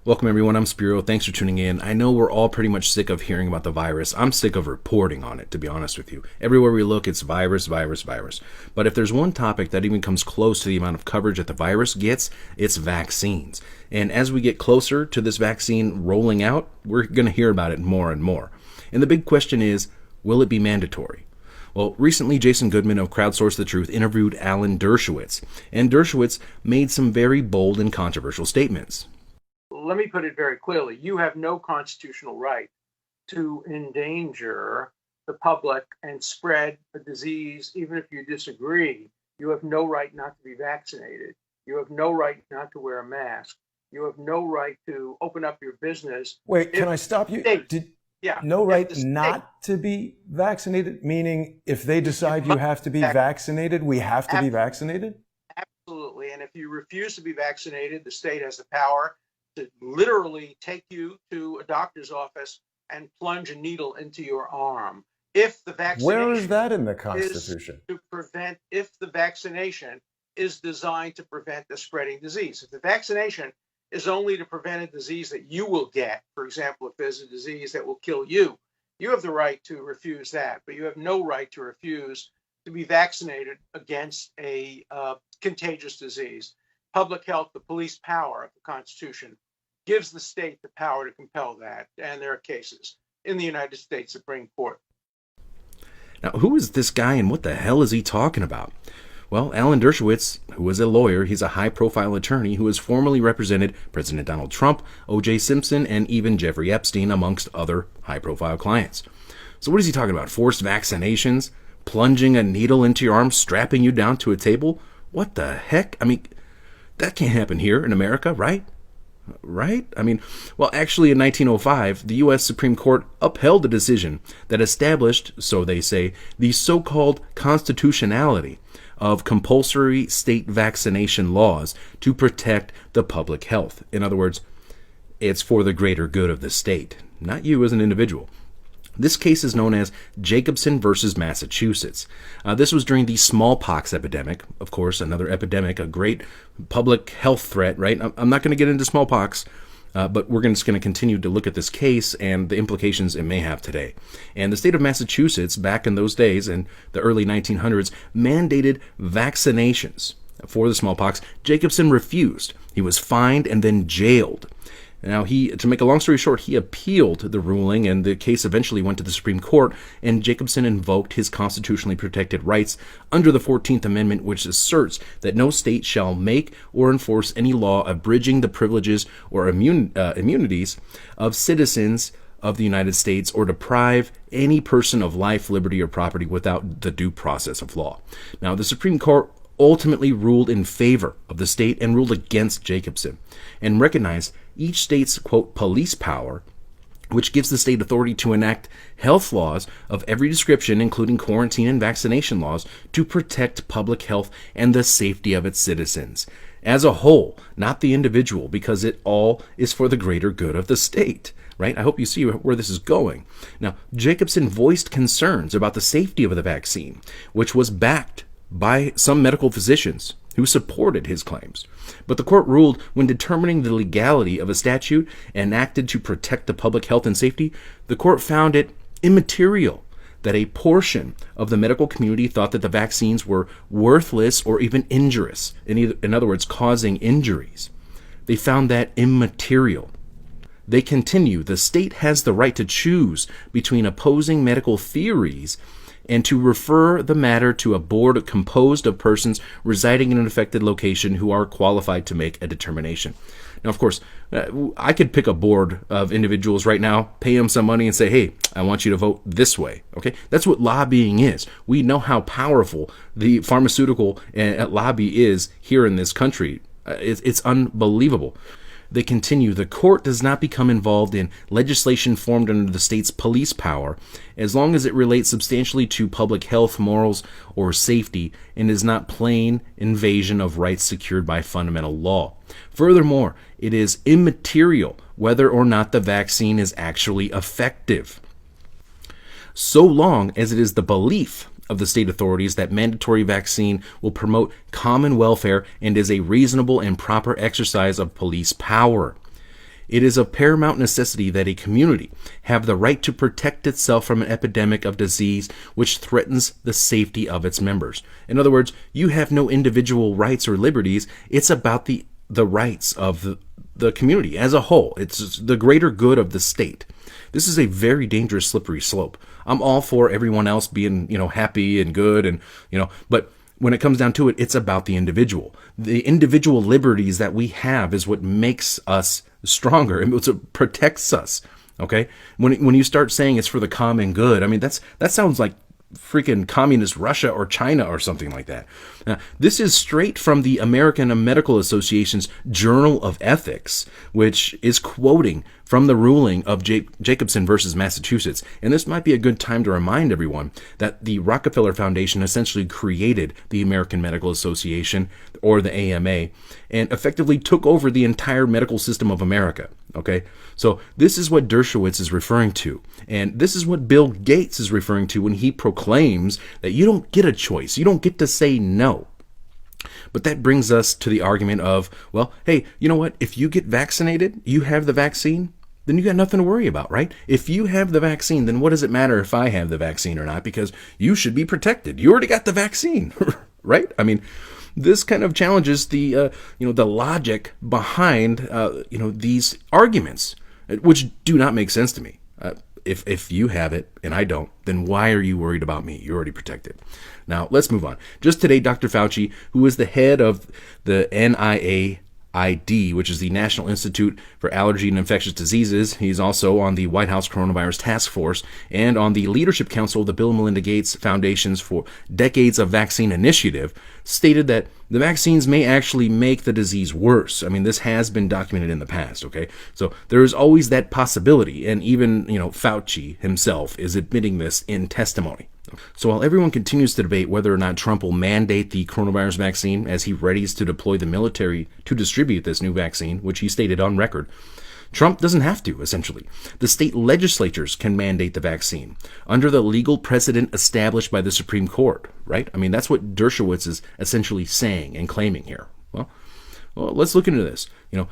Welcome everyone, I'm Spiro. Thanks for tuning in. I know we're all pretty much sick of hearing about the virus. I'm sick of reporting on it, to be honest with you. Everywhere we look, it's virus, virus, virus. But if there's one topic that even comes close to the amount of coverage that the virus gets, it's vaccines. And as we get closer to this vaccine rolling out, we're going to hear about it more and more. And the big question is, will it be mandatory? Well, recently, Jason Goodman of Crowdsource the Truth interviewed Alan Dershowitz, and Dershowitz made some very bold and controversial statements. Let me put it very clearly. You have no constitutional right to endanger the public and spread a disease, even if you disagree. You have no right not to be vaccinated. You have no right not to wear a mask. You have no right to open up your business. Wait, can I stop you? No right not to be vaccinated? Meaning if they decide you have to be vaccinated, we have to be vaccinated? Absolutely. And if you refuse to be vaccinated, the state has the power to literally take you to a doctor's office and plunge a needle into your arm. If the vaccination Where is that in the Constitution? If the vaccination is designed to prevent the spreading disease. If the vaccination is only to prevent a disease that you will get, for example, if there's a disease that will kill you, you have the right to refuse that, but you have no right to refuse to be vaccinated against a contagious disease. Public health, the police power of the Constitution, gives the state the power to compel that. And there are cases in the United States Supreme Court. Now, who is this guy and what the hell is he talking about? Well, Alan Dershowitz, who is a lawyer, he's a high-profile attorney who has formerly represented President Donald Trump, O.J. Simpson, and even Jeffrey Epstein, amongst other high-profile clients. So what is he talking about? Forced vaccinations? Plunging a needle into your arm? Strapping you down to a table? What the heck? I mean, that can't happen here in America, right? Right? I mean, well, actually in 1905, the U.S. Supreme Court upheld a decision that established, so they say, the so-called constitutionality of compulsory state vaccination laws to protect the public health. In other words, it's for the greater good of the state, not you as an individual. This case is known as Jacobson versus Massachusetts. This was during the smallpox epidemic. Of course, another epidemic, a great public health threat, right? I'm not going to get into smallpox, but we're just going to continue to look at this case and the implications it may have today. And the state of Massachusetts, back in those days, in the early 1900s, mandated vaccinations for the smallpox. Jacobson refused. He was fined and then jailed. Now, to make a long story short, he appealed the ruling, and the case eventually went to the Supreme Court, and Jacobson invoked his constitutionally protected rights under the 14th Amendment, which asserts that no state shall make or enforce any law abridging the privileges or immunities of citizens of the United States or deprive any person of life, liberty, or property without the due process of law. Now, the Supreme Court ultimately ruled in favor of the state and ruled against Jacobson and recognized each state's, quote, police power, which gives the state authority to enact health laws of every description, including quarantine and vaccination laws, to protect public health and the safety of its citizens as a whole, not the individual, because it all is for the greater good of the state. Right? I hope you see where this is going. Now, Jacobson voiced concerns about the safety of the vaccine, which was backed by some medical physicians who supported his claims. But the court ruled when determining the legality of a statute enacted to protect the public health and safety, the court found it immaterial that a portion of the medical community thought that the vaccines were worthless or even injurious, in other words, causing injuries. They found that immaterial. They continue, the state has the right to choose between opposing medical theories and to refer the matter to a board composed of persons residing in an affected location who are qualified to make a determination. Now, of course, I could pick a board of individuals right now, pay them some money and say, hey, I want you to vote this way. Okay, that's what lobbying is. We know how powerful the pharmaceutical lobby is here in this country. It's unbelievable. They continue, the court does not become involved in legislation formed under the state's police power as long as it relates substantially to public health, morals, or safety and is not plain invasion of rights secured by fundamental law. Furthermore, it is immaterial whether or not the vaccine is actually effective, so long as it is the belief of the state authorities that mandatory vaccine will promote common welfare and is a reasonable and proper exercise of police power. It is of paramount necessity that a community have the right to protect itself from an epidemic of disease which threatens the safety of its members. In other words, you have no individual rights or liberties. It's about the rights of the community as a whole. It's the greater good of the state. This is a very dangerous, slippery slope. I'm all for everyone else being, happy and good, and but when it comes down to it, it's about the individual. The individual liberties that we have is what makes us stronger and what protects us. Okay, when you start saying it's for the common good, I mean that sounds like freaking communist Russia or China or something like that. Now, this is straight from the American Medical Association's Journal of Ethics, which is quoting from the ruling of Jacobson versus Massachusetts. And this might be a good time to remind everyone that the Rockefeller Foundation essentially created the American Medical Association, or the AMA, and effectively took over the entire medical system of America. Okay, so this is what Dershowitz is referring to, and this is what Bill Gates is referring to when he proclaims that you don't get a choice, you don't get to say no. But that brings us to the argument of, well, hey, you know what? If you get vaccinated, you have the vaccine, then you got nothing to worry about, right? If you have the vaccine, then what does it matter if I have the vaccine or not? Because you should be protected. You already got the vaccine, right? I mean, this kind of challenges the the logic behind these arguments, which do not make sense to me. If you have it and I don't, then why are you worried about me? You're already protected. Now let's move on. Just today, Dr. Fauci, who is the head of the NIAID, which is the National Institute for Allergy and Infectious Diseases. He's also on the White House Coronavirus Task Force and on the Leadership Council of the Bill and Melinda Gates Foundation's for Decades of Vaccine Initiative, stated that the vaccines may actually make the disease worse. I mean, this has been documented in the past, okay? So there is always that possibility, and even, Fauci himself is admitting this in testimony. So while everyone continues to debate whether or not Trump will mandate the coronavirus vaccine as he readies to deploy the military to distribute this new vaccine, which he stated on record, Trump doesn't have to, essentially. The state legislatures can mandate the vaccine under the legal precedent established by the Supreme Court, right? I mean, that's what Dershowitz is essentially saying and claiming here. Well, let's look into this.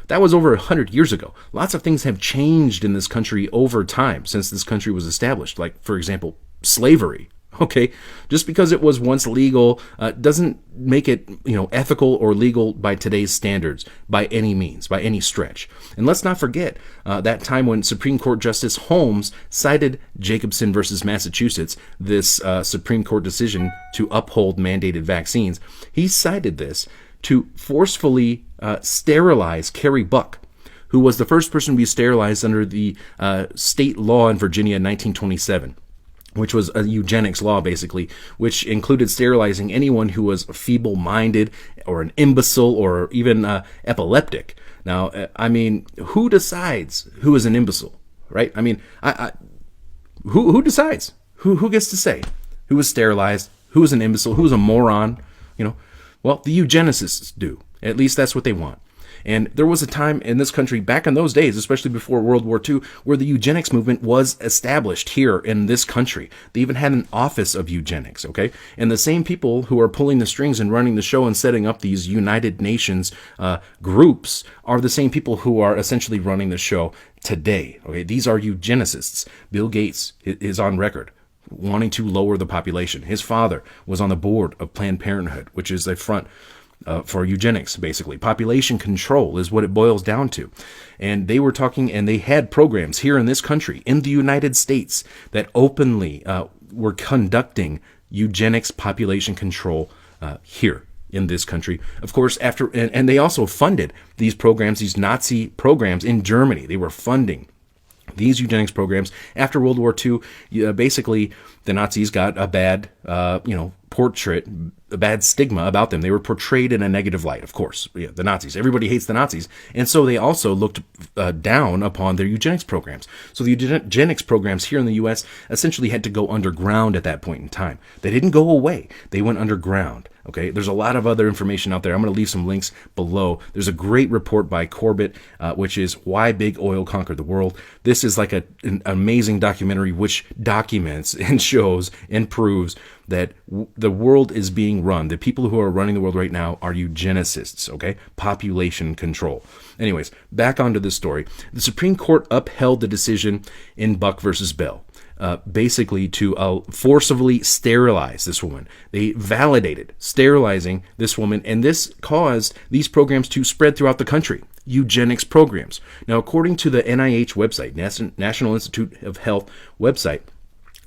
That was over 100 years ago. Lots of things have changed in this country over time since this country was established. Like, for example, slavery. Okay, just because it was once legal doesn't make it, ethical or legal by today's standards by any means, by any stretch. And let's not forget that time when Supreme Court Justice Holmes cited Jacobson versus Massachusetts, this Supreme Court decision to uphold mandated vaccines. He cited this to forcefully sterilize Carrie Buck, who was the first person to be sterilized under the state law in Virginia in 1927. Which was a eugenics law, basically, which included sterilizing anyone who was feeble-minded or an imbecile or even epileptic. Now, I mean, who decides who is an imbecile, right? I mean, who decides? Who gets to say who was sterilized, who is an imbecile, who is a moron? Well, the eugenicists do. At least that's what they want. And there was a time in this country back in those days, especially before World War II, where the eugenics movement was established here in this country. They even had an office of eugenics, okay? And the same people who are pulling the strings and running the show and setting up these United Nations groups are the same people who are essentially running the show today, okay? These are eugenicists. Bill Gates is on record wanting to lower the population. His father was on the board of Planned Parenthood, which is a front for eugenics, basically. Population control is what it boils down to. And they were talking, and they had programs here in this country, in the United States, that openly were conducting eugenics population control here in this country. Of course, and they also funded these programs, these Nazi programs in Germany. They were funding these eugenics programs. After World War II, basically, the Nazis got a bad, portrait, a bad stigma about them. They were portrayed in a negative light, of course. Yeah, the Nazis. Everybody hates the Nazis. And so they also looked down upon their eugenics programs. So the eugenics programs here in the U.S. essentially had to go underground at that point in time. They didn't go away. They went underground. Okay, there's a lot of other information out there. I'm going to leave some links below. There's a great report by Corbett, which is Why Big Oil Conquered the World. This is like an amazing documentary which documents and shows and proves that the world is being run. The people who are running the world right now are eugenicists, okay? Population control. Anyways, back onto this story. The Supreme Court upheld the decision in Buck versus Bell. Basically to forcibly sterilize this woman. They validated sterilizing this woman, and this caused these programs to spread throughout the country. Eugenics programs. Now, according to the NIH website, National Institute of Health website,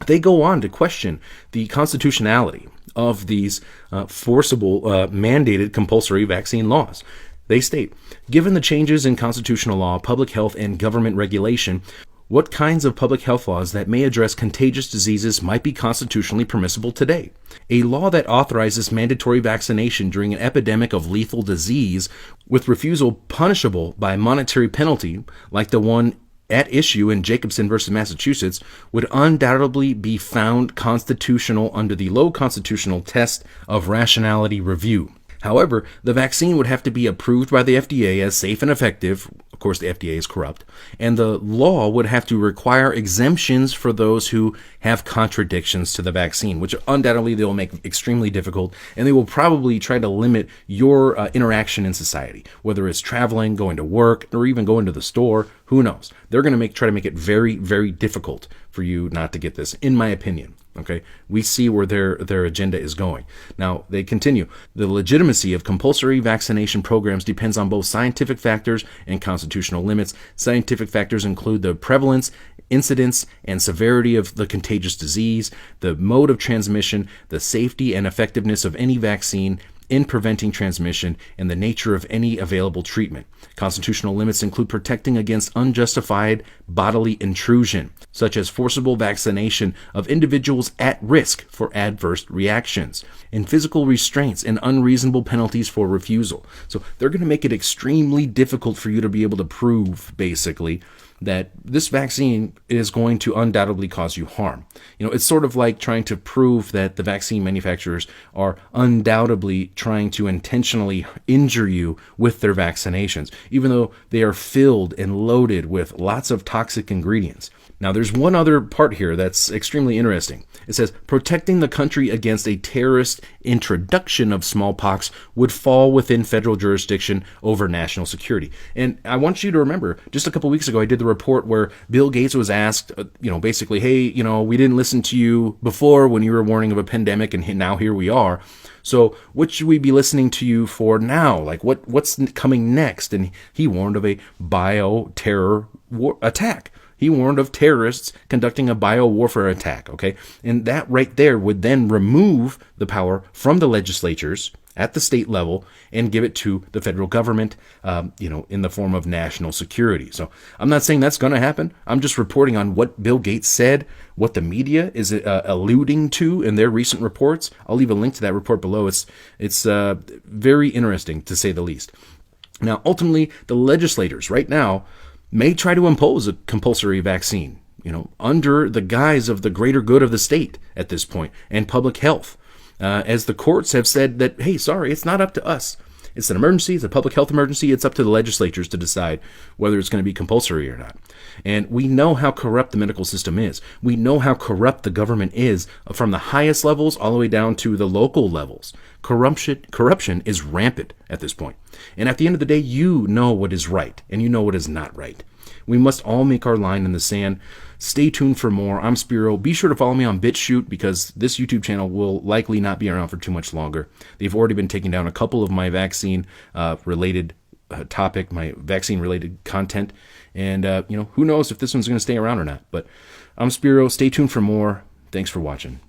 they go on to question the constitutionality of these forcible, mandated compulsory vaccine laws. They state, given the changes in constitutional law, public health, and government regulation, what kinds of public health laws that may address contagious diseases might be constitutionally permissible today? A law that authorizes mandatory vaccination during an epidemic of lethal disease with refusal punishable by monetary penalty, like the one at issue in Jacobson versus Massachusetts, would undoubtedly be found constitutional under the low constitutional test of rationality review. However, the vaccine would have to be approved by the FDA as safe and effective. Of course, the FDA is corrupt. And the law would have to require exemptions for those who have contradictions to the vaccine, which undoubtedly they will make extremely difficult. And they will probably try to limit your interaction in society, whether it's traveling, going to work, or even going to the store. Who knows? They're going to try to make it very, very difficult for you not to get this, in my opinion. Okay, we see where their agenda is going. Now, they continue. The legitimacy of compulsory vaccination programs depends on both scientific factors and constitutional limits. Scientific factors include the prevalence, incidence, and severity of the contagious disease, the mode of transmission, the safety and effectiveness of any vaccine in preventing transmission, and the nature of any available treatment. Constitutional limits include protecting against unjustified bodily intrusion, such as forcible vaccination of individuals at risk for adverse reactions, and physical restraints and unreasonable penalties for refusal. So they're going to make it extremely difficult for you to be able to prove, basically, that this vaccine is going to undoubtedly cause you harm. It's sort of like trying to prove that the vaccine manufacturers are undoubtedly trying to intentionally injure you with their vaccinations, even though they are filled and loaded with lots of toxic ingredients. Now, there's one other part here that's extremely interesting. It says, protecting the country against a terrorist introduction of smallpox would fall within federal jurisdiction over national security. And I want you to remember, just a couple weeks ago, I did the report where Bill Gates was asked, basically, hey, we didn't listen to you before when you were warning of a pandemic, and now here we are. So what should we be listening to you for now? Like, what's coming next? And he warned of a bioterror attack. He warned of terrorists conducting a biowarfare attack, okay? And that right there would then remove the power from the legislatures at the state level and give it to the federal government, in the form of national security. So I'm not saying that's going to happen. I'm just reporting on what Bill Gates said, what the media is alluding to in their recent reports. I'll leave a link to that report below. It's very interesting, to say the least. Now, ultimately, the legislators right now may try to impose a compulsory vaccine, under the guise of the greater good of the state at this point and public health. As the courts have said that, hey, sorry, it's not up to us. It's an emergency. It's a public health emergency. It's up to the legislatures to decide whether it's going to be compulsory or not. And we know how corrupt the medical system is. We know how corrupt the government is, from the highest levels all the way down to the local levels. Corruption is rampant at this point. And at the end of the day, you know what is right and you know what is not right. We must all make our line in the sand. Stay tuned for more. I'm Spiro. Be sure to follow me on BitChute, because this YouTube channel will likely not be around for too much longer. They've already been taking down a couple of my vaccine-related my vaccine-related content. And, who knows if this one's going to stay around or not. But I'm Spiro. Stay tuned for more. Thanks for watching.